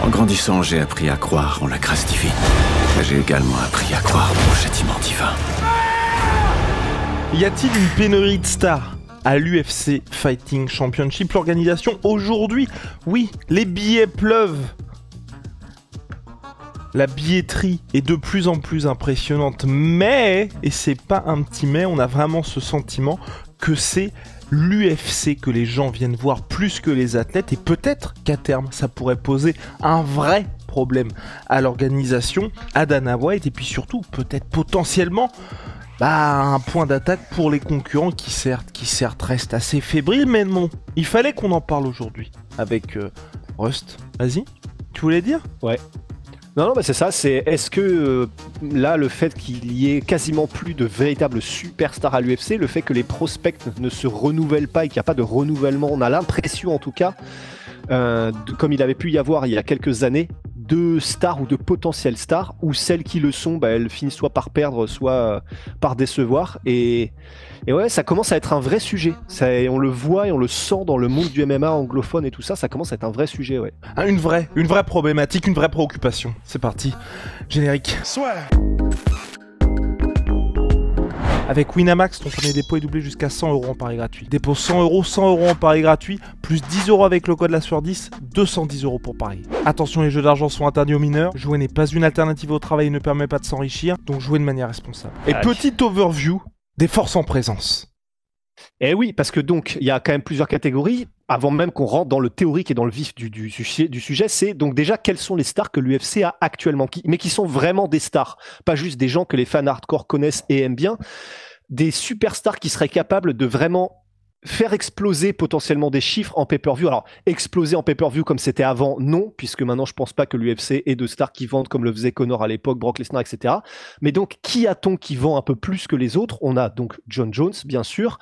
En grandissant, j'ai appris à croire en la grâce divine. Mais j'ai également appris à croire au châtiment divin. Y a-t-il une pénurie de stars à l'UFC Fighting Championship? L'organisation aujourd'hui, oui, les billets pleuvent. La billetterie est de plus en plus impressionnante, mais, et c'est pas un petit mais, on a vraiment ce sentiment que c'est l'UFC que les gens viennent voir plus que les athlètes, et peut-être qu'à terme, ça pourrait poser un vrai problème à l'organisation, à Dana White, et puis surtout, peut-être potentiellement, un point d'attaque pour les concurrents qui certes restent assez fébriles, mais non, il fallait qu'on en parle aujourd'hui avec Rust. Vas-y, tu voulais dire? Ouais. Non, c'est ça, est-ce que là, le fait qu'il y ait quasiment plus de véritables superstars à l'UFC, le fait que les prospects ne se renouvellent pas et qu'il n'y a pas de renouvellement, on a l'impression en tout cas, comme il avait pu y avoir il y a quelques années, de stars ou de potentielles stars, où celles qui le sont, elles finissent soit par perdre, soit par décevoir, et ouais, ça commence à être un vrai sujet. On le voit et on le sent dans le monde du MMA anglophone et tout ça, ça commence à être un vrai sujet, ouais. Une vraie problématique, une vraie préoccupation. C'est parti, générique. Soit. Avec Winamax, ton premier dépôt est doublé jusqu'à 100€ en pari gratuit. Dépôt 100€, 100€ en pari gratuit, plus 10€ avec le code la sueur 10, 210€ pour parier. Attention, les jeux d'argent sont interdits aux mineurs. Jouer n'est pas une alternative au travail et ne permet pas de s'enrichir, donc jouez de manière responsable. Et petite overview des forces en présence. Eh oui, parce que donc, il y a quand même plusieurs catégories. Avant même qu'on rentre dans le théorique et dans le vif du sujet, c'est donc déjà quelles sont les stars que l'UFC a actuellement, mais qui sont vraiment des stars, pas juste des gens que les fans hardcore connaissent et aiment bien, des superstars qui seraient capables de vraiment faire exploser potentiellement des chiffres en pay-per-view. Alors, exploser en pay-per-view comme c'était avant, non, puisque maintenant je pense pas que l'UFC ait de stars qui vendent comme le faisait Conor à l'époque, Brock Lesnar, etc. Mais donc, qui a-t-on qui vend un peu plus que les autres? On a donc John Jones, bien sûr.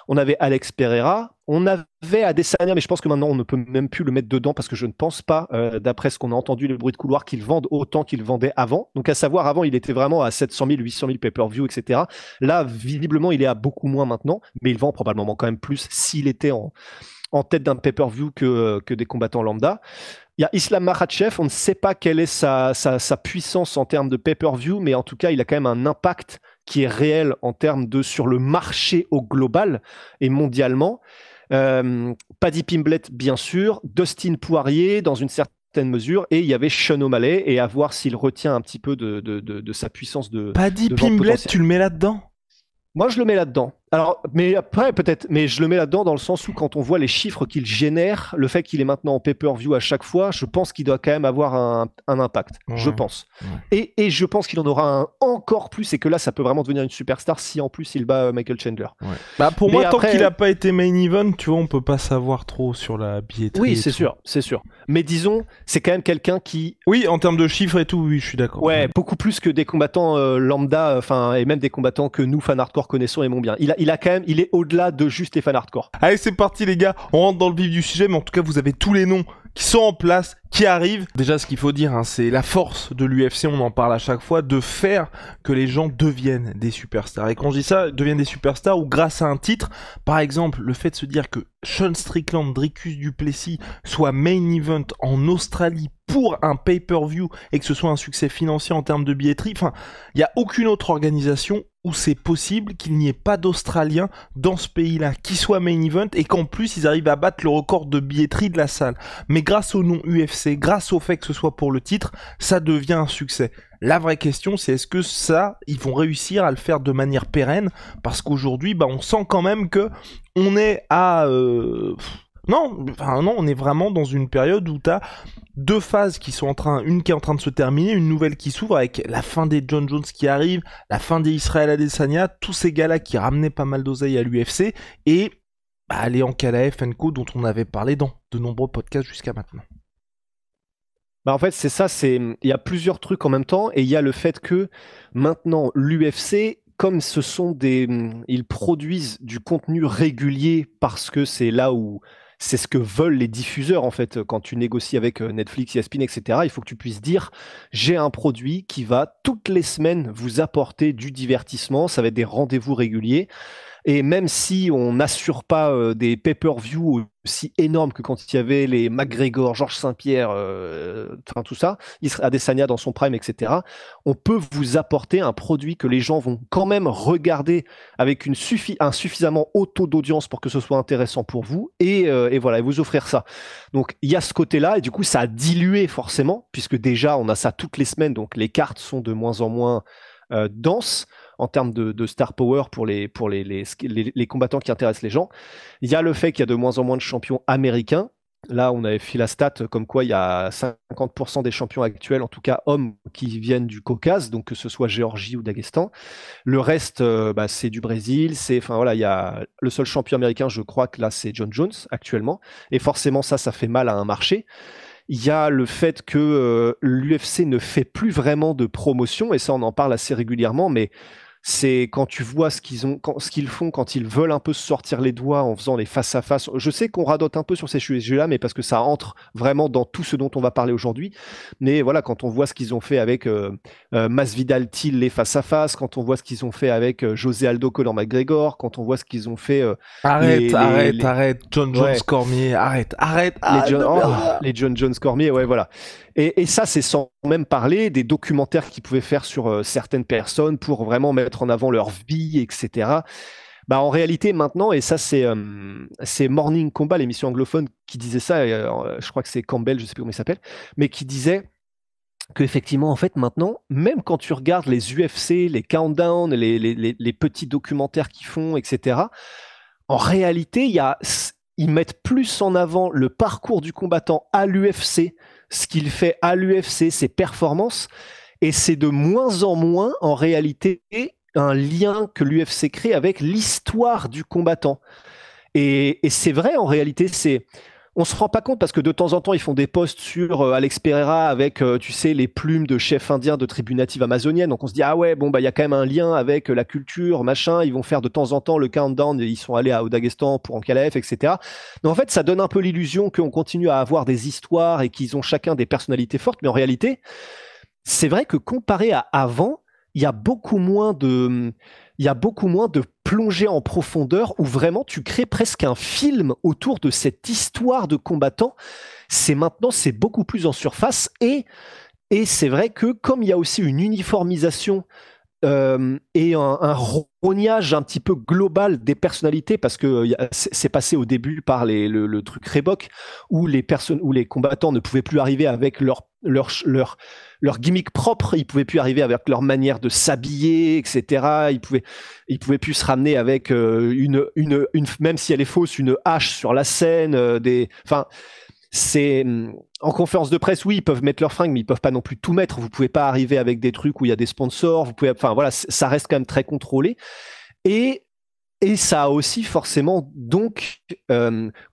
On avait Alex Pereira. On avait Adesanya, mais je pense que maintenant on ne peut même plus le mettre dedans parce que je ne pense pas, d'après ce qu'on a entendu, le bruit de couloir, qu'ils vendent autant qu'ils vendaient avant. Donc à savoir, avant il était vraiment à 700 000, 800 000 pay-per-view, etc. Là, visiblement, il est à beaucoup moins maintenant, mais il vend probablement quand même plus s'il était en tête d'un pay-per-view que des combattants lambda. Il y a Islam Makhachev, on ne sait pas quelle est sa puissance en termes de pay-per-view, mais en tout cas, il a quand même un impact qui est réel en termes sur le marché au global et mondialement. Paddy Pimblett, bien sûr, Dustin Poirier dans une certaine mesure, et il y avait Sean O'Malley, et à voir s'il retient un petit peu de sa puissance de Paddy Pimblett, tu le mets là-dedans? Moi, je le mets là-dedans. Alors, mais après, peut-être, mais je le mets là-dedans dans le sens où quand on voit les chiffres qu'il génère, le fait qu'il est maintenant en pay-per-view à chaque fois, je pense qu'il doit quand même avoir un impact. Ouais, je pense. Ouais. Et je pense qu'il en aura un encore plus, et que là, ça peut vraiment devenir une superstar si en plus il bat Michael Chandler. Ouais. Pour moi, tant qu'il n'a pas été main event, tu vois, on peut pas savoir trop sur la billetterie. Oui, c'est sûr. Mais disons, c'est quand même quelqu'un qui... Oui, en termes de chiffres et tout, oui, je suis d'accord. Ouais, beaucoup plus que des combattants lambda, et même des combattants que nous, fans hardcore, connaissons et aimons bien. Il est au-delà de juste les fans hardcore. Allez, c'est parti les gars, on rentre dans le vif du sujet, mais en tout cas, vous avez tous les noms qui sont en place, qui arrivent. Déjà, ce qu'il faut dire, c'est la force de l'UFC, on en parle à chaque fois, de faire que les gens deviennent des superstars. Et quand je dis ça, deviennent des superstars ou grâce à un titre, par exemple, le fait de se dire que Sean Strickland, Dricus du Plessis soit main event en Australie pour un pay-per-view et que ce soit un succès financier en termes de billetterie, il n'y a aucune autre organisation où c'est possible qu'il n'y ait pas d'Australiens dans ce pays-là qui soit main event et qu'en plus ils arrivent à battre le record de billetterie de la salle. Mais grâce au nom UFC, grâce au fait que ce soit pour le titre, ça devient un succès. La vraie question, c'est est-ce que ça, ils vont réussir à le faire de manière pérenne? Parce qu'aujourd'hui, on sent quand même que on est à... Non, on est vraiment dans une période où t'as deux phases qui sont une qui est en train de se terminer, une nouvelle qui s'ouvre avec la fin des John Jones qui arrive, la fin des Israel Adesanya, tous ces gars-là qui ramenaient pas mal d'oseille à l'UFC, et les Ankalaev & Co dont on avait parlé dans de nombreux podcasts jusqu'à maintenant. En fait, c'est ça, il y a plusieurs trucs en même temps, et il y a le fait que maintenant, l'UFC, comme ils produisent du contenu régulier parce que c'est là où c'est ce que veulent les diffuseurs, en fait. Quand tu négocies avec Netflix, ESPN, etc., il faut que tu puisses dire « j'ai un produit qui va toutes les semaines vous apporter du divertissement », ça va être des rendez-vous réguliers. Et même si on n'assure pas des pay-per-view aussi énormes que quand il y avait les McGregor, Georges Saint-Pierre, enfin tout ça, Adesanya dans son prime, etc., on peut vous apporter un produit que les gens vont quand même regarder avec un suffisamment haut taux d'audience pour que ce soit intéressant pour vous, et voilà, et vous offrir ça. Donc il y a ce côté-là, et du coup ça a dilué forcément, puisque déjà on a ça toutes les semaines, donc les cartes sont de moins en moins denses en termes de star power pour les combattants qui intéressent les gens. Il y a le fait qu'il y a de moins en moins de champions américains. Là, on avait fait la stat comme quoi il y a 50% des champions actuels, en tout cas hommes, qui viennent du Caucase, donc que ce soit Géorgie ou Daghestan. Le reste, c'est du Brésil. Enfin voilà, il y a le seul champion américain, je crois que là, c'est John Jones actuellement. Et forcément, ça fait mal à un marché. Il y a le fait que l'UFC ne fait plus vraiment de promotion, et ça, on en parle assez régulièrement, mais c'est quand tu vois ce qu'ils font quand ils veulent un peu se sortir les doigts en faisant les face-à-face. Je sais qu'on radote un peu sur ces sujets-là, mais parce que ça entre vraiment dans tout ce dont on va parler aujourd'hui. Mais voilà, quand on voit ce qu'ils ont fait avec Masvidal-Till, les face-à-face, quand on voit ce qu'ils ont fait avec José Aldo Conor McGregor, quand on voit ce qu'ils ont fait... Arrête, John Jones Cormier, arrête. Les John Jones Cormier, ouais, voilà. Et ça, c'est sans même parler des documentaires qu'ils pouvaient faire sur certaines personnes pour vraiment mettre en avant leur vie, etc. En réalité, maintenant, et ça, c'est Morning Combat, l'émission anglophone, qui disait ça, je crois que c'est Campbell, je sais plus comment il s'appelle, mais qui disait qu'effectivement, en fait, maintenant, même quand tu regardes les UFC, les countdowns, les petits documentaires qu'ils font, etc., en réalité, ils mettent plus en avant le parcours du combattant à l'UFC, ce qu'il fait à l'UFC, ses performances, et c'est de moins en moins, en réalité, un lien que l'UFC crée avec l'histoire du combattant. Et c'est vrai, en réalité, on se rend pas compte parce que de temps en temps, ils font des posts sur Alex Pereira avec, tu sais, les plumes de chef indien de tribu native amazonienne. Donc on se dit, ah ouais, bon, il y a quand même un lien avec la culture, machin. Ils vont faire de temps en temps le countdown. Ils sont allés au Daghestan pour Ankalaev, etc. Donc en fait, ça donne un peu l'illusion qu'on continue à avoir des histoires et qu'ils ont chacun des personnalités fortes. Mais en réalité, c'est vrai que comparé à avant, il y a beaucoup moins de plongée en profondeur où vraiment tu crées presque un film autour de cette histoire de combattant. Maintenant, c'est beaucoup plus en surface et c'est vrai que comme il y a aussi une uniformisation et un rognage un petit peu global des personnalités, parce que c'est passé au début par le truc Reebok où les combattants ne pouvaient plus arriver avec leur gimmick propre, ils pouvaient plus arriver avec leur manière de s'habiller, etc. Ils pouvaient plus se ramener avec une même si elle est fausse, une hache sur la scène, en conférence de presse, oui, ils peuvent mettre leurs fringues, mais ils peuvent pas non plus tout mettre. Vous pouvez pas arriver avec des trucs où il y a des sponsors. Ça reste quand même très contrôlé. Et ça a aussi forcément donc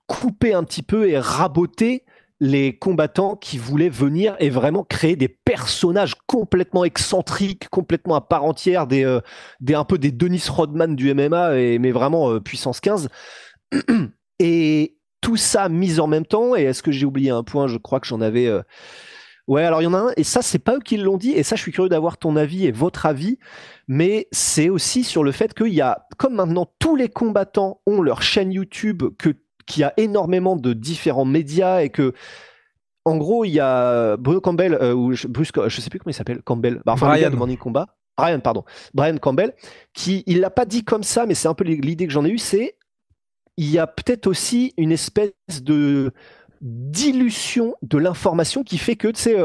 coupé un petit peu et raboté les combattants qui voulaient venir et vraiment créer des personnages complètement excentriques, complètement à part entière, un peu des Dennis Rodman du MMA, mais vraiment puissance 15. Et tout ça mis en même temps, et est-ce que j'ai oublié un point? Je crois que j'en avais... Ouais, alors il y en a un, et ça, c'est pas eux qui l'ont dit, et ça, je suis curieux d'avoir ton avis et votre avis, mais c'est aussi sur le fait qu'il y a, comme maintenant, tous les combattants ont leur chaîne YouTube, qu'il y a énormément de différents médias, et que, en gros, il y a Bruno Campbell, je sais plus comment il s'appelle, Campbell, Brian. De Morning Combat, Brian Campbell, il l'a pas dit comme ça, mais c'est un peu l'idée que j'en ai eue, c'est il y a peut-être aussi une espèce de dilution de l'information qui fait que, tu sais,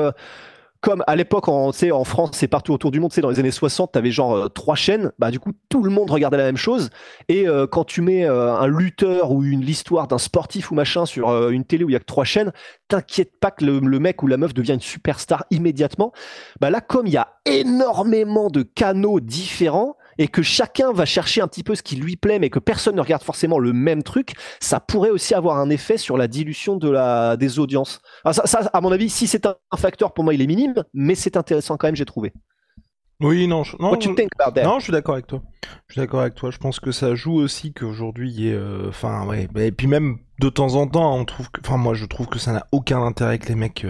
comme à l'époque, en France et partout autour du monde, dans les années 60, tu avais genre 3 chaînes, du coup, tout le monde regardait la même chose. Et quand tu mets un lutteur ou l'histoire d'un sportif ou machin sur une télé où il y a que 3 chaînes, t'inquiète pas que le mec ou la meuf devient une superstar immédiatement. Là, comme il y a énormément de canaux différents, et que chacun va chercher un petit peu ce qui lui plaît, mais que personne ne regarde forcément le même truc, ça pourrait aussi avoir un effet sur la dilution des audiences. Alors ça, à mon avis, si c'est un facteur, pour moi, il est minime, mais c'est intéressant quand même, j'ai trouvé. Oui, non, What you think about that? Non, je suis d'accord avec toi. Je suis d'accord avec toi, je pense que ça joue aussi qu'aujourd'hui, il y ait, enfin, ouais, bah, et puis même de temps en temps, on trouve que, enfin, moi je trouve que ça n'a aucun intérêt que les mecs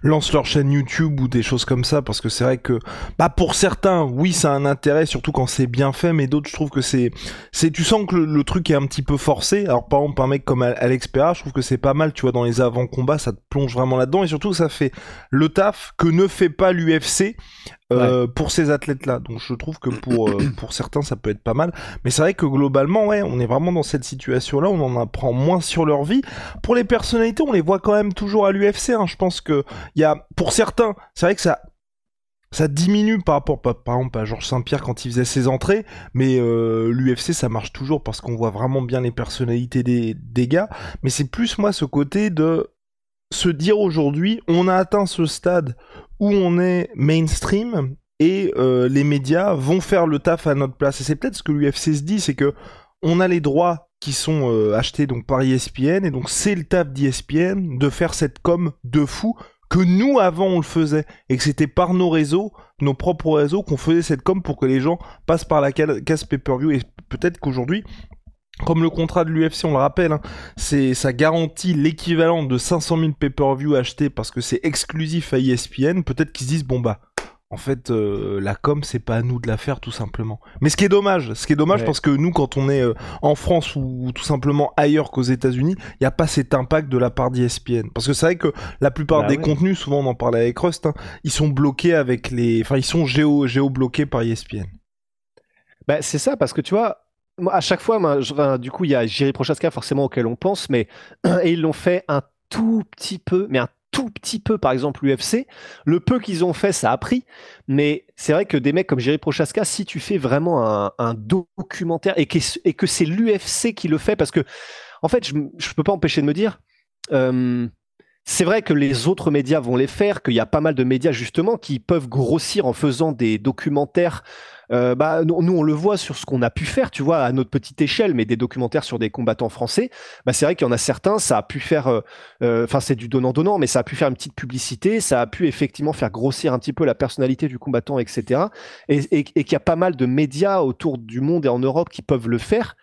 lancent leur chaîne YouTube ou des choses comme ça, parce que c'est vrai que, bah, pour certains, oui, ça a un intérêt, surtout quand c'est bien fait, mais d'autres, je trouve que tu sens que le truc est un petit peu forcé. Alors, par exemple, un mec comme Alex Pereira, je trouve que c'est pas mal, tu vois, dans les avant-combats, ça te plonge vraiment là-dedans, et surtout, ça fait le taf que ne fait pas l'UFC. Pour ces athlètes-là. Donc je trouve que pour certains ça peut être pas mal. Mais c'est vrai que globalement, ouais, on est vraiment dans cette situation-là, on en apprend moins sur leur vie. Pour les personnalités, on les voit quand même toujours à l'UFC. Hein. Je pense que il y a, pour certains, c'est vrai que ça diminue par rapport, par exemple, à Georges Saint-Pierre quand il faisait ses entrées, mais l'UFC ça marche toujours parce qu'on voit vraiment bien les personnalités des gars. Mais c'est plus moi ce côté de se dire aujourd'hui, on a atteint ce stade où on est mainstream et les médias vont faire le taf à notre place. Et c'est peut-être ce que l'UFC se dit, c'est que on a les droits qui sont achetés donc par ESPN, et donc c'est le taf d'ESPN de faire cette com de fou que nous avant on le faisait, et que c'était par nos réseaux, nos propres réseaux, qu'on faisait cette com pour que les gens passent par la case pay-per-view. Et peut-être qu'aujourd'hui, comme le contrat de l'UFC, on le rappelle, hein, ça garantit l'équivalent de 500 000 pay-per-view achetés parce que c'est exclusif à ESPN. Peut-être qu'ils se disent, bon bah, en fait, la com, c'est pas à nous de la faire, tout simplement. Mais ce qui est dommage, ouais. Parce que nous, quand on est en France ou tout simplement ailleurs qu'aux États-Unis, il n'y a pas cet impact de la part d'ESPN. Parce que c'est vrai que la plupart des contenus, souvent on en parlait avec Rust, hein, ils sont bloqués avec ils sont géo-bloqués par ESPN. Bah, c'est ça, parce que tu vois, moi, à chaque fois, du coup, il y a Jiri Prochaska forcément auquel on pense, mais et ils l'ont fait un tout petit peu, mais un tout petit peu, par exemple l'UFC. Le peu qu'ils ont fait, ça a pris, mais c'est vrai que des mecs comme Jiri Prochaska, si tu fais vraiment un documentaire et que c'est l'UFC qui le fait, parce que en fait, je peux pas empêcher de me dire. C'est vrai que les autres médias vont les faire, qu'il y a pas mal de médias justement qui peuvent grossir en faisant des documentaires. Nous, on le voit sur ce qu'on a pu faire, tu vois, à notre petite échelle, mais des documentaires sur des combattants français. C'est vrai qu'il y en a certains, ça a pu faire, c'est du donnant-donnant, mais ça a pu faire une petite publicité, ça a pu effectivement faire grossir un petit peu la personnalité du combattant, etc. Et qu'il y a pas mal de médias autour du monde et en Europe qui peuvent le faire.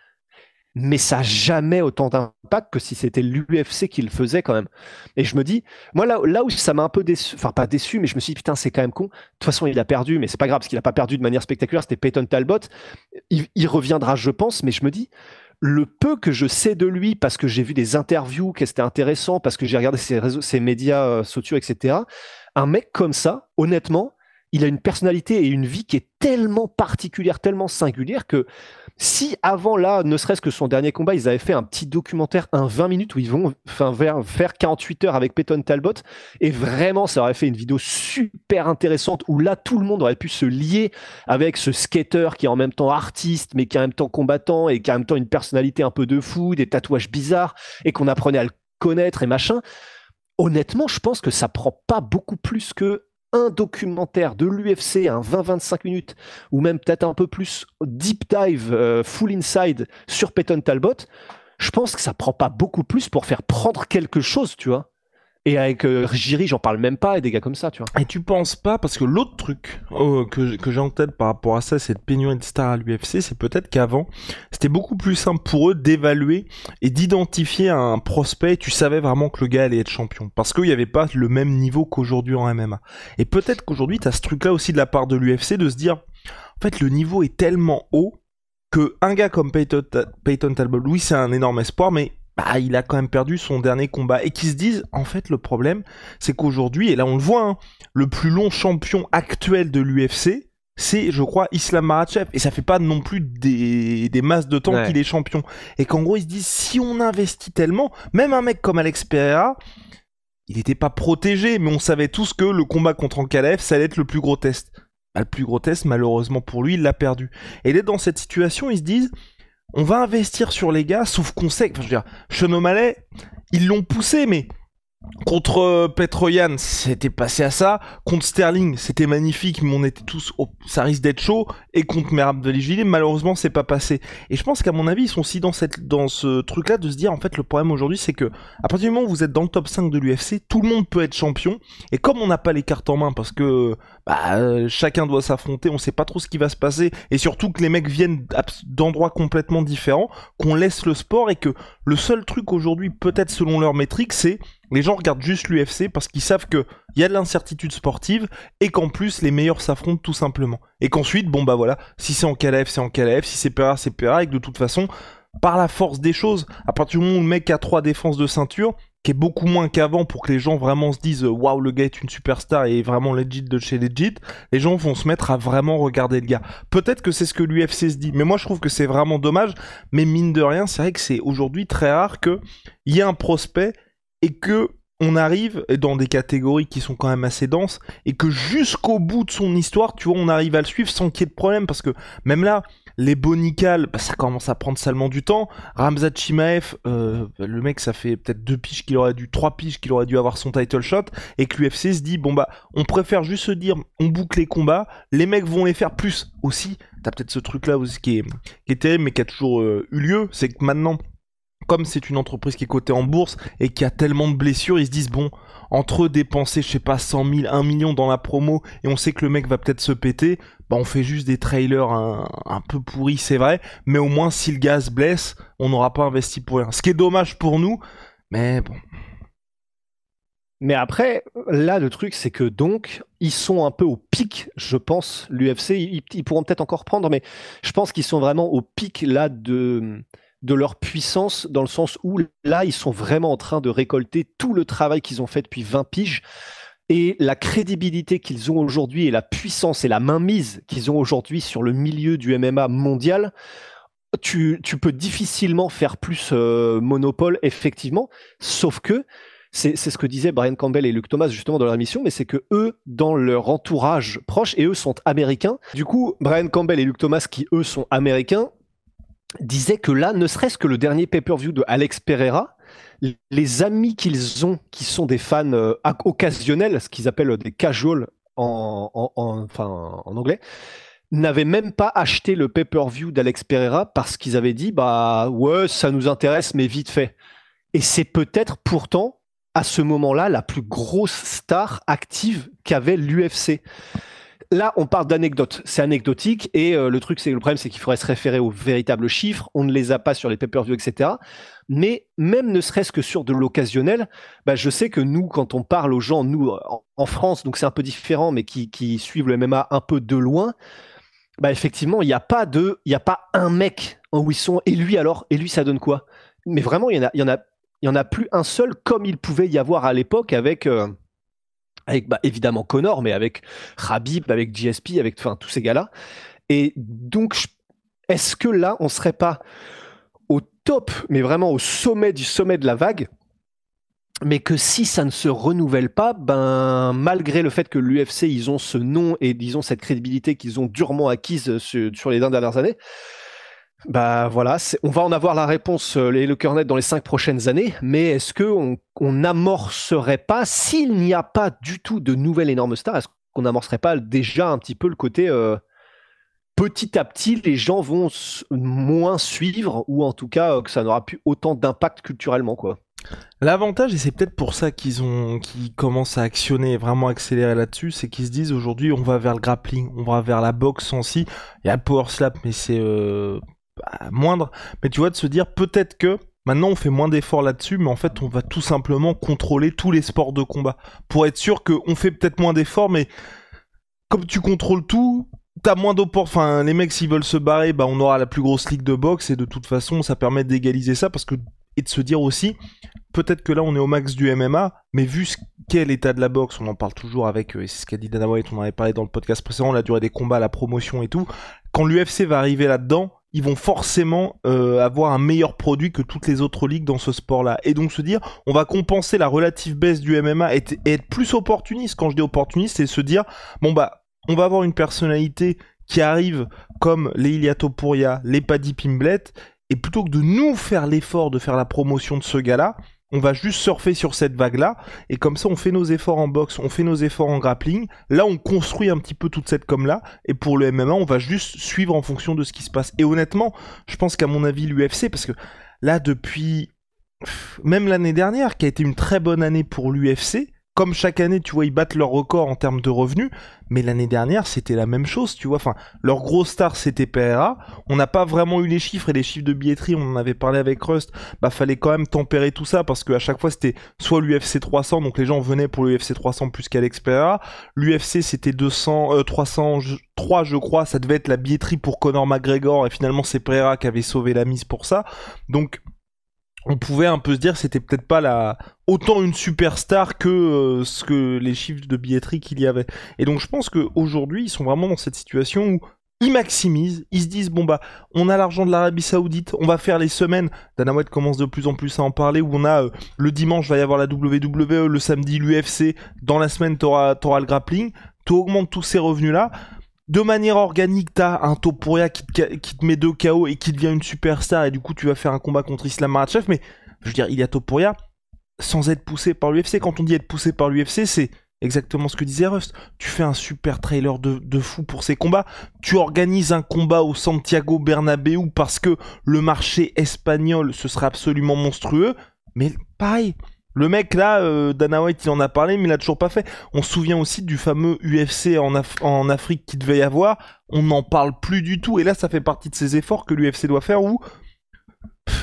Mais ça n'a jamais autant d'impact que si c'était l'UFC qui le faisait quand même. Et je me dis, moi là où ça m'a un peu déçu, enfin pas déçu, mais je me suis dit, putain, c'est quand même con. De toute façon, il a perdu, mais c'est pas grave, parce qu'il n'a pas perdu de manière spectaculaire, c'était Peyton Talbot. Il reviendra, je pense, mais je me dis, le peu que je sais de lui, parce que j'ai vu des interviews, que c'était intéressant, parce que j'ai regardé ses médias sociaux, etc. Un mec comme ça, honnêtement, il a une personnalité et une vie qui est tellement particulière, tellement singulière que si avant là, ne serait-ce que son dernier combat, ils avaient fait un petit documentaire, un 20 minutes où ils vont faire 48 heures avec Peyton Talbot, et vraiment ça aurait fait une vidéo super intéressante où là tout le monde aurait pu se lier avec ce skater qui est en même temps artiste mais qui est en même temps combattant et qui a en même temps une personnalité un peu de fou, des tatouages bizarres, et qu'on apprenait à le connaître et machin. Honnêtement, je pense que ça prend pas beaucoup plus que un documentaire de l'UFC, un 20-25 minutes, ou même peut-être un peu plus deep dive, full inside sur Peyton Talbot. Je pense que ça prend pas beaucoup plus pour faire prendre quelque chose, tu vois. Et avec Jiri, j'en parle même pas, et des gars comme ça, tu vois. Et tu penses pas, parce que l'autre truc que j'ai en tête par rapport à ça, cette pénurie de stars à l'UFC, c'est peut-être qu'avant, c'était beaucoup plus simple pour eux d'évaluer et d'identifier un prospect. Tu savais vraiment que le gars allait être champion, parce qu'il n'y avait pas le même niveau qu'aujourd'hui en MMA. Et peut-être qu'aujourd'hui, tu as ce truc-là aussi de la part de l'UFC, de se dire, en fait, le niveau est tellement haut que un gars comme Peyton Talbot, oui, c'est un énorme espoir, mais il a quand même perdu son dernier combat, et qui se disent, en fait, le problème, c'est qu'aujourd'hui, et là on le voit, hein, le plus long champion actuel de l'UFC, c'est, je crois, Islam Makhachev, et ça fait pas non plus des masses de temps qu'il est champion, et qu'en gros, ils se disent, si on investit tellement, même un mec comme Alex Pereira, il n'était pas protégé, mais on savait tous que le combat contre Ankalaev, ça allait être le plus gros test. Le plus gros test, malheureusement pour lui, il l'a perdu. Et d'être dans cette situation, ils se disent, on va investir sur les gars, sauf qu'on sait que, Sean O'Malley, ils l'ont poussé, mais Contre Petroyan, c'était passé à ça. Contre Sterling, c'était magnifique, mais on était tous... ça risque d'être chaud. Et contre Merab Dvalishvili, malheureusement, c'est pas passé. Et je pense qu'à mon avis, ils sont aussi dans ce truc-là de se dire, en fait, le problème aujourd'hui, c'est que à partir du moment où vous êtes dans le top 5 de l'UFC, tout le monde peut être champion. Et comme on n'a pas les cartes en main, parce que chacun doit s'affronter, on sait pas trop ce qui va se passer. Et surtout que les mecs viennent d'endroits complètement différents, qu'on laisse le sport et que le seul truc aujourd'hui, peut-être selon leurs métriques, c'est... les gens regardent juste l'UFC parce qu'ils savent qu'il y a de l'incertitude sportive et qu'en plus les meilleurs s'affrontent tout simplement. Et qu'ensuite, bon bah voilà, si c'est en KLF, c'est en KLF, si c'est Pereira, c'est Pereira, et que de toute façon, par la force des choses, à partir du moment où le mec a 3 défenses de ceinture, qui est beaucoup moins qu'avant pour que les gens vraiment se disent waouh, le gars est une superstar et est vraiment legit de chez legit, les gens vont se mettre à vraiment regarder le gars. Peut-être que c'est ce que l'UFC se dit, mais moi je trouve que c'est vraiment dommage, mais mine de rien, c'est vrai que c'est aujourd'hui très rare qu'il y ait un prospect et que on arrive dans des catégories qui sont quand même assez denses et que jusqu'au bout de son histoire, tu vois, on arrive à le suivre sans qu'il y ait de problème, parce que même là, les Bonical, ça commence à prendre salement du temps. Ramzat Chimaev, le mec, ça fait peut-être 3 piges qu'il aurait dû avoir son title shot, et que l'UFC se dit, bon bah, on préfère juste se dire, on boucle les combats, les mecs vont les faire plus aussi. T'as peut-être ce truc-là aussi qui est terrible, mais qui a toujours eu lieu, c'est que maintenant, comme c'est une entreprise qui est cotée en bourse et qui a tellement de blessures, ils se disent, bon, entre dépenser, je sais pas, 100 000, 1 million dans la promo, et on sait que le mec va peut-être se péter, bah on fait juste des trailers un peu pourris, c'est vrai, mais au moins si le gars se blesse, on n'aura pas investi pour rien. Ce qui est dommage pour nous, mais bon. Mais après, là, le truc, c'est que donc, ils sont un peu au pic, je pense, l'UFC, ils pourront peut-être encore prendre, mais je pense qu'ils sont vraiment au pic, là, de leur puissance, dans le sens où là, ils sont vraiment en train de récolter tout le travail qu'ils ont fait depuis 20 piges, et la crédibilité qu'ils ont aujourd'hui, et la puissance et la mainmise qu'ils ont aujourd'hui sur le milieu du MMA mondial. Tu peux difficilement faire plus monopole, effectivement, sauf que c'est ce que disaient Brian Campbell et Luke Thomas justement dans leur émission, mais c'est que eux, dans leur entourage proche, et eux sont américains, du coup, Brian Campbell et Luke Thomas, qui eux sont américains, disait que là, ne serait-ce que le dernier pay-per-view de Alex Pereira, les amis qu'ils ont, qui sont des fans occasionnels, ce qu'ils appellent des casuals en anglais, n'avaient même pas acheté le pay-per-view d'Alex Pereira parce qu'ils avaient dit, bah ouais, ça nous intéresse, mais vite fait. Et c'est peut-être pourtant, à ce moment-là, la plus grosse star active qu'avait l'UFC. Là, on parle d'anecdotes, c'est anecdotique, et le problème, c'est qu'il faudrait se référer aux véritables chiffres, on ne les a pas sur les pay-per-view, etc. Mais même ne serait-ce que sur de l'occasionnel, bah, je sais que nous, quand on parle aux gens, nous, en France, donc c'est un peu différent, mais qui suivent le MMA un peu de loin, bah effectivement, il n'y a pas un mec où ils sont, et lui alors, et lui ça donne quoi? Mais vraiment, il y en a plus un seul, comme il pouvait y avoir à l'époque avec bah, évidemment Conor, mais avec Khabib, avec GSP, avec tous ces gars-là. Et donc, est-ce que là, on serait pas au top, mais vraiment au sommet du sommet de la vague, mais que si ça ne se renouvelle pas, ben malgré le fait que l'UFC, ils ont ce nom et ils ont cette crédibilité qu'ils ont durement acquise sur les 20 dernières années, bah voilà, on va en avoir la réponse, le cœur net, dans les 5 prochaines années, mais est-ce qu'on n'amorcerait pas, s'il n'y a pas du tout de nouvelle énorme star, est-ce qu'on n'amorcerait pas déjà un petit peu le côté petit à petit, les gens vont moins suivre, ou en tout cas que ça n'aura plus autant d'impact culturellement, quoi. L'avantage, et c'est peut-être pour ça qu'ils commencent à actionner et vraiment accélérer là-dessus, c'est qu'ils se disent aujourd'hui on va vers le grappling, on va vers la boxe il y a le power slap, mais c'est moindre, mais tu vois, de se dire peut-être que maintenant on fait moins d'efforts là-dessus, mais en fait on va tout simplement contrôler tous les sports de combat, pour être sûr qu'on fait peut-être moins d'efforts, mais comme tu contrôles tout, t'as moins d'opportunités. Enfin, les mecs s'ils veulent se barrer, bah on aura la plus grosse ligue de boxe, et de toute façon ça permet d'égaliser ça, parce que, et de se dire aussi, peut-être que là on est au max du MMA, mais vu ce qu'est l'état de la boxe, on en parle toujours avec, et c'est ce qu'a dit Dana White, on en avait parlé dans le podcast précédent, la durée des combats, la promotion et tout, quand l'UFC va arriver là-dedans, ils vont forcément avoir un meilleur produit que toutes les autres ligues dans ce sport-là. Et donc se dire, on va compenser la relative baisse du MMA et être plus opportuniste. Quand je dis opportuniste, c'est se dire, bon bah, on va avoir une personnalité qui arrive comme les Ilia Topuria, les Paddy Pimblett, et plutôt que de nous faire l'effort de faire la promotion de ce gars-là, on va juste surfer sur cette vague-là, et comme ça on fait nos efforts en boxe, on fait nos efforts en grappling, là on construit un petit peu toute cette com-là, et pour le MMA on va juste suivre en fonction de ce qui se passe. Et honnêtement, je pense qu'à mon avis l'UFC, parce que là depuis, même l'année dernière, qui a été une très bonne année pour l'UFC, comme chaque année, tu vois, ils battent leur record en termes de revenus, mais l'année dernière, c'était la même chose, tu vois, enfin, leur gros star, c'était PRA, on n'a pas vraiment eu les chiffres, et les chiffres de billetterie, on en avait parlé avec Rust, bah, fallait quand même tempérer tout ça, parce qu'à chaque fois, c'était soit l'UFC 300, donc les gens venaient pour l'UFC 300 plus qu'Alex Pereira, l'UFC, c'était 303, je crois, ça devait être la billetterie pour Conor McGregor, et finalement, c'est Pereira qui avait sauvé la mise pour ça, donc on pouvait un peu se dire c'était peut-être pas autant une superstar que ce que les chiffres de billetterie qu'il y avait. Et donc je pense qu'aujourd'hui ils sont vraiment dans cette situation où ils maximisent, ils se disent bon bah on a l'argent de l'Arabie Saoudite, on va faire les semaines, Dana White commence de plus en plus à en parler, où on a le dimanche va y avoir la WWE, le samedi l'UFC, dans la semaine t'auras le grappling, tu augmentes tous ces revenus là. De manière organique, t'as un Topuria qui te met 2 KO et qui devient une superstar, et du coup tu vas faire un combat contre Islam Makhachev, mais je veux dire, il y a Topuria sans être poussé par l'UFC. Quand on dit être poussé par l'UFC, c'est exactement ce que disait Rust. Tu fais un super trailer de fou pour ces combats, tu organises un combat au Santiago Bernabéu parce que le marché espagnol, ce serait absolument monstrueux, mais pareil. Le mec là, Dana White il en a parlé mais il l'a toujours pas fait. On se souvient aussi du fameux UFC en Afrique qui devait y avoir, on n'en parle plus du tout, et là ça fait partie de ces efforts que l'UFC doit faire où,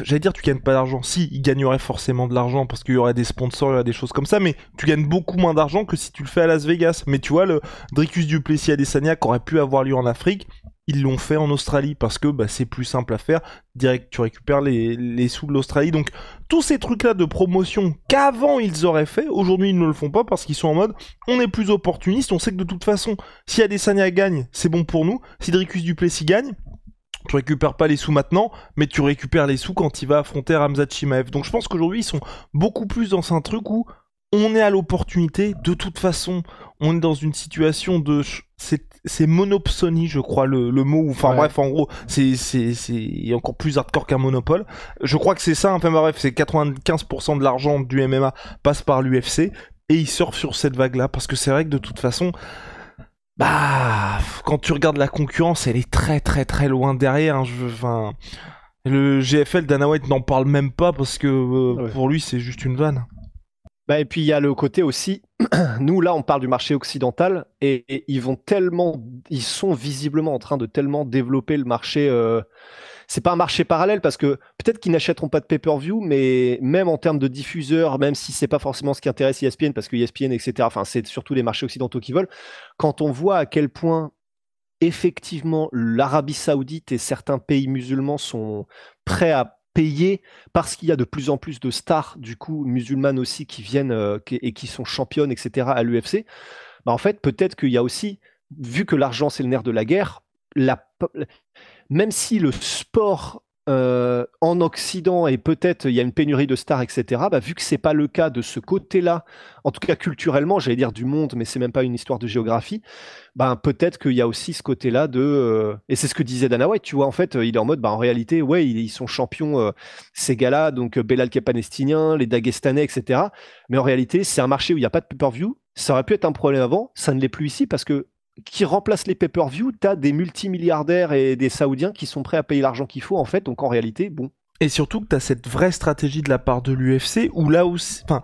j'allais dire tu gagnes pas d'argent, si, il gagnerait forcément de l'argent parce qu'il y aurait des sponsors, il y aurait des choses comme ça, mais tu gagnes beaucoup moins d'argent que si tu le fais à Las Vegas. Mais tu vois, le Dricus du Plessis Adesanya qui aurait pu avoir lieu en Afrique, ils l'ont fait en Australie parce que bah, c'est plus simple à faire. Direct, tu récupères les sous de l'Australie. Donc, tous ces trucs-là de promotion qu'avant ils auraient fait, aujourd'hui ils ne le font pas parce qu'ils sont en mode on est plus opportuniste. On sait que de toute façon, si Adesanya gagne, c'est bon pour nous. Si Dricus du Plessis gagne, tu récupères pas les sous maintenant, mais tu récupères les sous quand il va affronter Khamzat Chimaev. Donc, je pense qu'aujourd'hui ils sont beaucoup plus dans un truc où on est à l'opportunité. De toute façon, on est dans une situation de... C'est monopsonie, je crois, le mot. Enfin ouais. Bref, en gros, c'est encore plus hardcore qu'un monopole. Je crois que c'est ça. Enfin bref, c'est 95% de l'argent du MMA passe par l'UFC. Et ils surfent sur cette vague-là. Parce que c'est vrai que de toute façon... Bah... Quand tu regardes la concurrence, elle est très très très loin derrière. Hein. Enfin... Le GFL, Dana White n'en parle même pas parce que pour lui, c'est juste une vanne. Bah et puis il y a le côté aussi, nous là on parle du marché occidental et ils sont visiblement en train de tellement développer le marché, c'est pas un marché parallèle parce que peut-être qu'ils n'achèteront pas de pay-per-view, mais même en termes de diffuseurs, même si c'est pas forcément ce qui intéresse ESPN parce que ESPN etc, enfin c'est surtout les marchés occidentaux qui veulent, quand on voit à quel point effectivement l'Arabie Saoudite et certains pays musulmans sont prêts à payer parce qu'il y a de plus en plus de stars du coup musulmanes aussi qui viennent et qui sont championnes etc à l'UFC, bah en fait peut-être qu'il y a aussi, vu que l'argent c'est le nerf de la guerre, même si le sport en Occident et peut-être il y a une pénurie de stars etc, bah, vu que c'est pas le cas de ce côté-là, en tout cas culturellement j'allais dire du monde, mais c'est même pas une histoire de géographie, bah, peut-être qu'il y a aussi ce côté-là de et c'est ce que disait Dana White, tu vois, en fait il est en mode bah, en réalité ouais ils sont champions ces gars-là, donc Belal qui est palestinien, les Dagestanais etc, mais en réalité c'est un marché où il n'y a pas de pay-per-view, ça aurait pu être un problème avant, ça ne l'est plus ici parce que qui remplace les pay-per-view, t'as des multimilliardaires et des Saoudiens qui sont prêts à payer l'argent qu'il faut en fait, donc en réalité, bon. Et surtout que t'as cette vraie stratégie de la part de l'UFC où là aussi, enfin,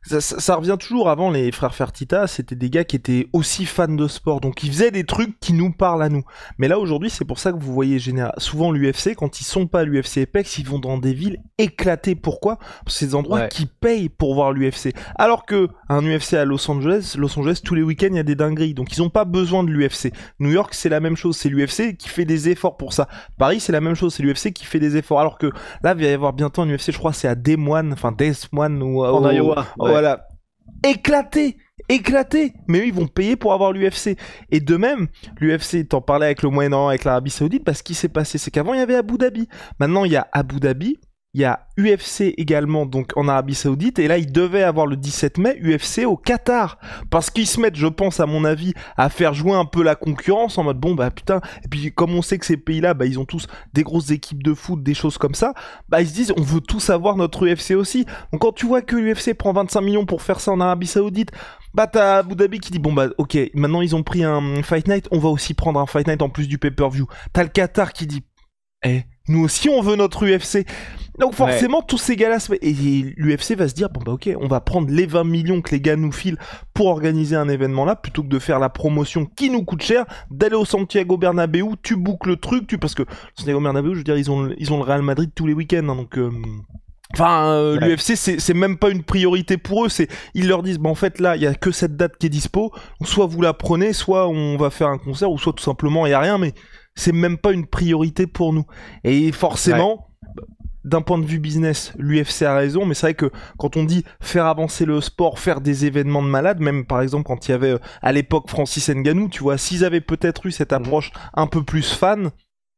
ça revient toujours. Avant, les frères Fertitta, c'était des gars qui étaient aussi fans de sport, donc ils faisaient des trucs qui nous parlent à nous. Mais là aujourd'hui, c'est pour ça que vous voyez souvent l'UFC, quand ils sont pas à l'UFC Apex, ils vont dans des villes éclatées. Pourquoi ? Parce que c'est des endroits qui payent pour voir l'UFC. Alors que un UFC à Los Angeles, tous les week-ends, il y a des dingueries, donc ils ont pas besoin de l'UFC. New York, c'est la même chose, c'est l'UFC qui fait des efforts pour ça. Paris, c'est la même chose, c'est l'UFC qui fait des efforts. Alors que là, il va y avoir bientôt un UFC, je crois, c'est à Des Moines ou en Iowa. Voilà. Éclaté, mais eux ils vont payer pour avoir l'UFC. Et de même, l'UFC, t'en parlais avec le Moyen-Orient, avec l'Arabie Saoudite, parce ce qui s'est passé, c'est qu'avant il y avait Abu Dhabi. Maintenant il y a Abu Dhabi, il y a UFC également, donc en Arabie Saoudite, et là il devait avoir le 17 mai UFC au Qatar, parce qu'ils se mettent, je pense à mon avis, à faire jouer un peu la concurrence en mode bon bah putain, et puis comme on sait que ces pays-là, bah ils ont tous des grosses équipes de foot, des choses comme ça, bah ils se disent on veut tous avoir notre UFC aussi. Donc quand tu vois que l'UFC prend 25 millions pour faire ça en Arabie Saoudite, bah t'as Abu Dhabi qui dit bon bah ok, maintenant ils ont pris un Fight Night, on va aussi prendre un Fight Night en plus du pay-per-view. T'as le Qatar qui dit nous aussi on veut notre UFC. Donc forcément tous ces gars-là et l'UFC va se dire bon bah ok, on va prendre les 20 millions que les gars nous filent pour organiser un événement là, plutôt que de faire la promotion qui nous coûte cher, d'aller au Santiago Bernabéu, tu boucles le truc, parce que Santiago Bernabéu, je veux dire, ils ont le Real Madrid tous les week-ends, hein, donc l'UFC c'est même pas une priorité pour eux, ils leur disent bah en fait là il y a que cette date qui est dispo, soit vous la prenez, soit on va faire un concert, ou soit tout simplement il y a rien, mais c'est même pas une priorité pour nous. Et forcément, d'un point de vue business, l'UFC a raison, mais c'est vrai que quand on dit faire avancer le sport, faire des événements de malade, même par exemple quand il y avait à l'époque Francis Ngannou, tu vois, s'ils avaient peut-être eu cette approche un peu plus fan,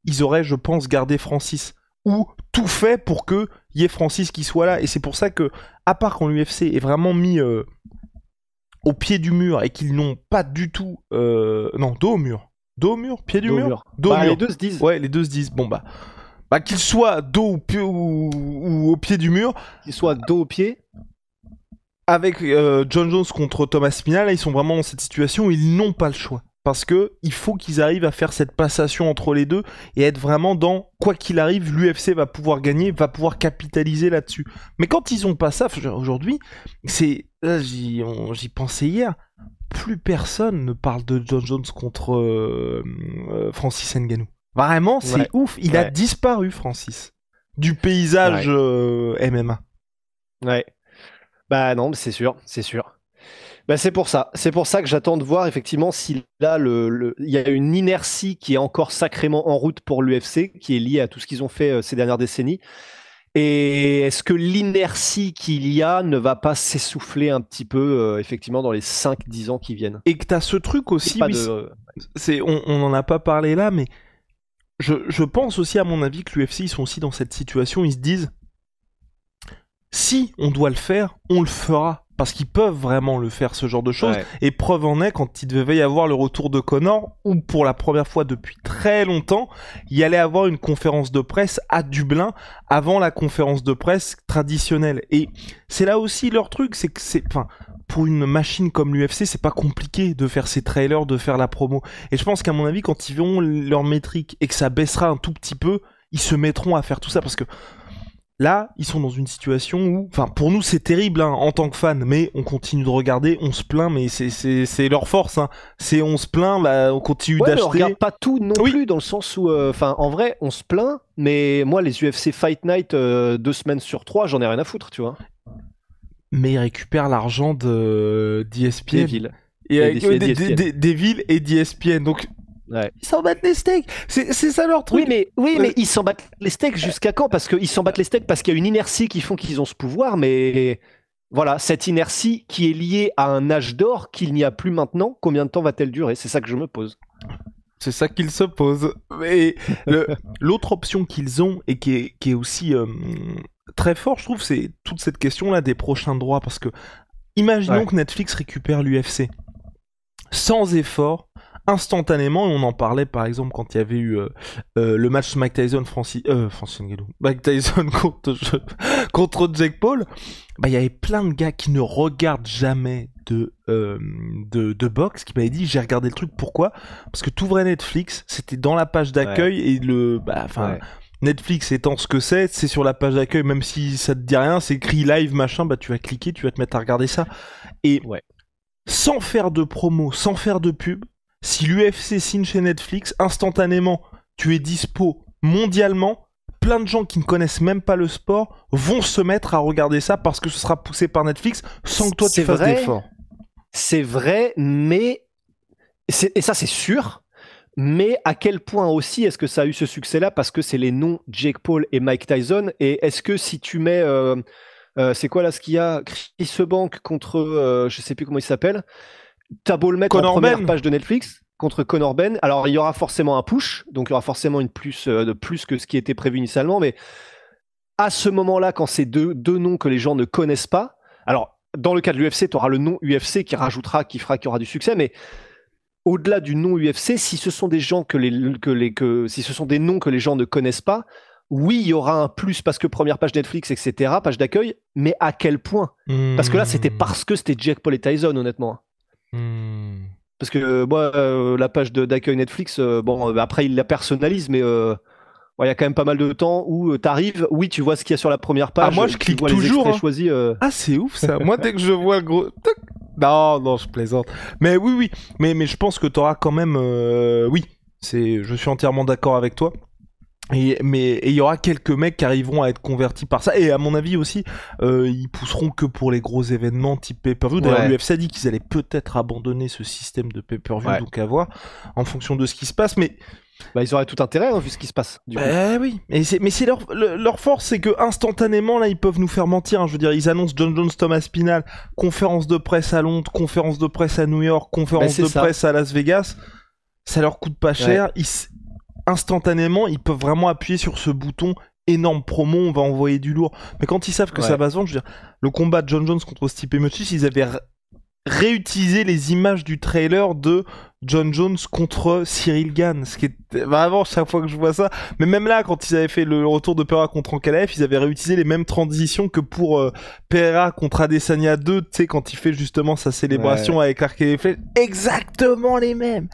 ils auraient, je pense, gardé Francis, ou tout fait pour que y ait Francis qui soit là. Et c'est pour ça que, à part quand l'UFC est vraiment mis au pied du mur et qu'ils n'ont pas du tout, non, dos au mur. Dos au mur, pied du mur. Dos au mur. Les deux se disent. Ouais, les deux se disent. Bon bah qu'il soit dos ou au pied du mur. Qu'il soit dos au pied. Avec John Jones contre Thomas Spinal, là, ils sont vraiment dans cette situation où ils n'ont pas le choix. Parce que il faut qu'ils arrivent à faire cette passation entre les deux et être vraiment dans quoi qu'il arrive, l'UFC va pouvoir gagner, va pouvoir capitaliser là-dessus. Mais quand ils ont pas ça, aujourd'hui, là j'y pensais hier. Plus personne ne parle de John Jones contre Francis Ngannou. Vraiment, c'est ouf. Il a disparu, Francis, du paysage MMA. Ouais. Bah non, mais c'est sûr. Bah c'est pour ça que j'attends de voir effectivement si là il y a une inertie qui est encore sacrément en route pour l'UFC, qui est liée à tout ce qu'ils ont fait ces dernières décennies. Et est-ce que l'inertie qu'il y a ne va pas s'essouffler un petit peu, effectivement, dans les 5-10 ans qui viennent? Et que t'as ce truc aussi, on n'en a pas parlé là, mais je pense aussi, à mon avis, que l'UFC, ils sont aussi dans cette situation, ils se disent, si on doit le faire, on le fera. Parce qu'ils peuvent vraiment le faire, ce genre de choses. Et preuve en est, quand il devait y avoir le retour de Conor, où pour la première fois depuis très longtemps, il y allait avoir une conférence de presse à Dublin, avant la conférence de presse traditionnelle. Et c'est là aussi leur truc, c'est que pour une machine comme l'UFC, c'est pas compliqué de faire ces trailers, de faire la promo. Et je pense qu'à mon avis, quand ils verront leur métrique et que ça baissera un tout petit peu, ils se mettront à faire tout ça, parce que là, ils sont dans une situation où, pour nous, c'est terrible en tant que fan, mais on continue de regarder, on se plaint, mais c'est leur force. On se plaint, on continue d'acheter. On regarde pas tout non plus, dans le sens où, en vrai, on se plaint, mais moi, les UFC Fight Night 2 semaines sur 3, j'en ai rien à foutre, tu vois. Mais ils récupèrent l'argent d'ESPN. Des villes. Des villes et d'ESPN. Donc, ils s'en battent les steaks. C'est ça leur truc. Mais ils s'en battent les steaks jusqu'à quand? Parce qu'ils s'en battent les steaks parce qu'il y a une inertie qui font qu'ils ont ce pouvoir, mais voilà, cette inertie qui est liée à un âge d'or qu'il n'y a plus maintenant, combien de temps va-t-elle durer? C'est ça que je me pose. C'est ça qu'ils se posent. Et l'autre option qu'ils ont, et qui est aussi très fort, je trouve, c'est toute cette question-là des prochains droits. Parce que, imaginons que Netflix récupère l'UFC sans effort, instantanément, et on en parlait par exemple quand il y avait eu le match Mike Tyson Mike Tyson contre Jake Paul, il y avait plein de gars qui ne regardent jamais de boxe qui m'avaient dit j'ai regardé le truc, pourquoi? Parce que t'ouvrais Netflix, c'était dans la page d'accueil et Netflix étant ce que c'est sur la page d'accueil, même si ça te dit rien, c'est écrit live machin, tu vas cliquer, tu vas te mettre à regarder ça, et sans faire de promo, sans faire de pub, si l'UFC signe chez Netflix, instantanément, tu es dispo mondialement, plein de gens qui ne connaissent même pas le sport vont se mettre à regarder ça parce que ce sera poussé par Netflix sans que toi tu fasses d'efforts. C'est vrai, mais... Et ça c'est sûr, mais à quel point aussi est-ce que ça a eu ce succès-là? Parce que c'est les noms Jake Paul et Mike Tyson, et est-ce que si tu mets... c'est quoi là ce qu'il y a? Chris Eubank contre... je sais plus comment il s'appelle. T'as beau le mettre en première page de Netflix contre Conor Ben, alors il y aura forcément un push, donc il y aura forcément une de plus que ce qui était prévu initialement, mais à ce moment-là, quand c'est deux noms que les gens ne connaissent pas, alors dans le cas de l'UFC, tu auras le nom UFC qui rajoutera, qui fera qu'il y aura du succès, mais au-delà du nom UFC, si ce sont des gens si ce sont des noms que les gens ne connaissent pas, oui, il y aura un plus parce que première page Netflix, etc., page d'accueil, mais à quel point? Parce que là, c'était parce que c'était Jake Paul et Tyson, honnêtement. Parce que moi, la page d'accueil Netflix, après, il la personnalise, mais il y a quand même pas mal de temps où t'arrives, oui, tu vois ce qu'il y a sur la première page. Ah, moi, je clique toujours. Hein. Choisis, Ah, c'est ouf ça. Moi, dès que je vois le gros. Non, je plaisante. Mais oui. Mais je pense que t'auras quand même. Oui, je suis entièrement d'accord avec toi. Mais il y aura quelques mecs qui arriveront à être convertis par ça, et à mon avis aussi ils pousseront que pour les gros événements type pay-per-view. D'ailleurs l'UFC a dit qu'ils allaient peut-être abandonner ce système de pay-per-view, donc à voir en fonction de ce qui se passe, mais ils auraient tout intérêt vu ce qui se passe du coup. Oui, mais c'est leur force, c'est que instantanément là ils peuvent nous faire mentir, hein. Je veux dire, ils annoncent John Jones, Thomas Spinal, conférence de presse à Londres, conférence de presse à New York, conférence de presse à Las Vegas, ça leur coûte pas cher, instantanément, ils peuvent vraiment appuyer sur ce bouton énorme promo, on va envoyer du lourd. Mais quand ils savent que ça va se vendre, je veux dire, le combat de John Jones contre Stipe Miocic, ils avaient réutilisé les images du trailer de John Jones contre Cyril Gane, ce qui est vraiment, chaque fois que je vois ça, mais même là, quand ils avaient fait le retour de Pereira contre Ankalaev, ils avaient réutilisé les mêmes transitions que pour Pereira contre Adesanya 2, tu sais, quand il fait justement sa célébration avec l'arc et les flèches, exactement les mêmes.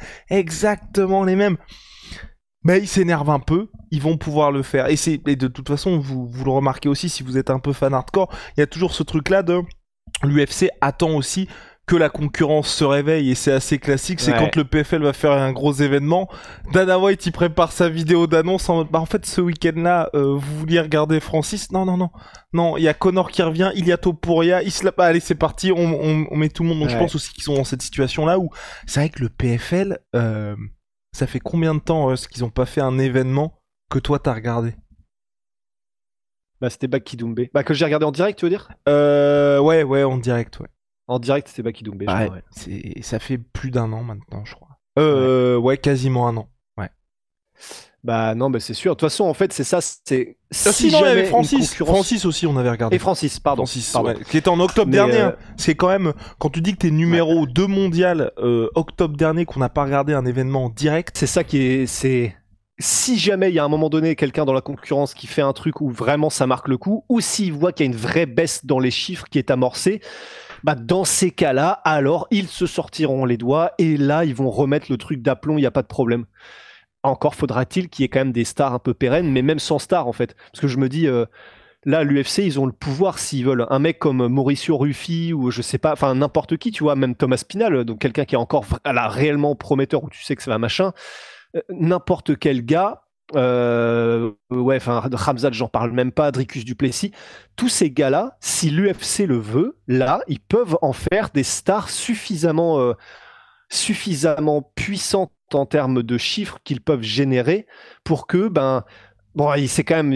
Mais ils s'énervent un peu, ils vont pouvoir le faire. Et de toute façon, vous le remarquez aussi si vous êtes un peu fan hardcore, il y a toujours ce truc-là de l'UFC attend aussi que la concurrence se réveille, et c'est assez classique, c'est quand le PFL va faire un gros événement, Dana White il prépare sa vidéo d'annonce en mode en fait ce week-end-là, vous vouliez regarder Francis? Non, il y a Conor qui revient, il y a Topuria, allez c'est parti, on met tout le monde. Donc je pense aussi qu'ils sont dans cette situation-là où c'est vrai que le PFL... Ça fait combien de temps qu'ils ont pas fait un événement que toi t'as regardé? C'était Baki Doumbé. Que j'ai regardé en direct, tu veux dire? Ouais, en direct, ouais. En direct, c'était Baki Doumbé. Ça fait plus d'un an maintenant, je crois. Quasiment un an. Ouais. Non, c'est sûr. De toute façon, en fait, c'est ça. C'est si jamais il y avait Francis. Francis aussi, on avait regardé. Et Francis, pardon. Qui était en octobre dernier. C'est quand même, quand tu dis que t'es numéro 2 mondial octobre dernier, qu'on n'a pas regardé un événement en direct. C'est ça qui est. Si jamais il y a un moment donné quelqu'un dans la concurrence qui fait un truc où vraiment ça marque le coup, ou s'il voit qu'il y a une vraie baisse dans les chiffres qui est amorcée, dans ces cas-là, alors ils se sortiront les doigts et là ils vont remettre le truc d'aplomb, il n'y a pas de problème. Encore faudra-t-il qu'il y ait quand même des stars un peu pérennes, mais même sans stars en fait. Parce que je me dis, là l'UFC ils ont le pouvoir s'ils veulent. Un mec comme Mauricio Ruffi ou je sais pas, enfin n'importe qui, tu vois, même Thomas Spinal, donc quelqu'un qui est encore réellement prometteur, où tu sais que c'est un machin. N'importe quel gars, Khamzat, j'en parle même pas, Dricus du Plessis, tous ces gars-là, si l'UFC le veut, là, ils peuvent en faire des stars suffisamment puissantes en termes de chiffres qu'ils peuvent générer pour que,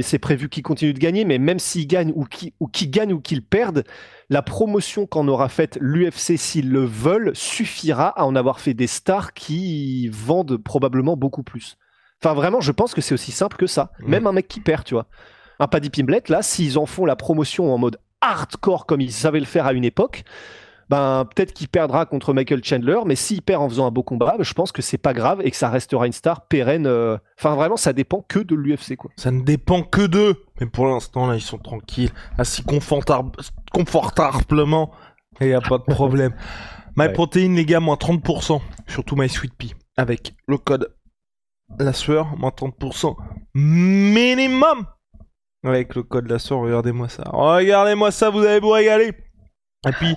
c'est prévu qu'ils continuent de gagner, mais même s'ils gagnent ou qu'ils gagnent ou qu'ils perdent, la promotion qu'en aura faite l'UFC, s'ils le veulent, suffira à en avoir fait des stars qui vendent probablement beaucoup plus. Enfin, vraiment, je pense que c'est aussi simple que ça. Même un mec qui perd, tu vois. Un Paddy Pimblett, là, s'ils en font la promotion en mode hardcore comme ils savaient le faire à une époque, peut-être qu'il perdra contre Michael Chandler, mais s'il perd en faisant un beau combat, je pense que c'est pas grave et que ça restera une star pérenne. Enfin, vraiment, ça dépend que de l'UFC, quoi. Ça ne dépend que d'eux. Mais pour l'instant, là, ils sont tranquilles, assis confortablement, et y a pas de problème. MyProtein, les gars, moins 30%, surtout MySweetPea, avec le code la sueur, moins 30% minimum. Avec le code la sueur, regardez-moi ça, vous allez vous régaler. Et puis,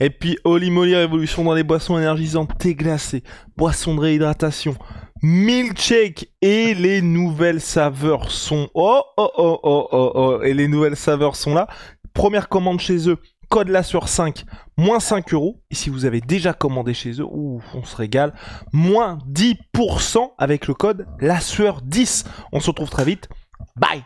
et puis Holy Moly révolution dans les boissons énergisantes, thé glacé, boissons de réhydratation, milkshake, et les nouvelles saveurs sont et les nouvelles saveurs sont là. Première commande chez eux, code la sueur 5, moins 5€. Et si vous avez déjà commandé chez eux, on se régale, moins 10% avec le code la sueur 10. On se retrouve très vite. Bye.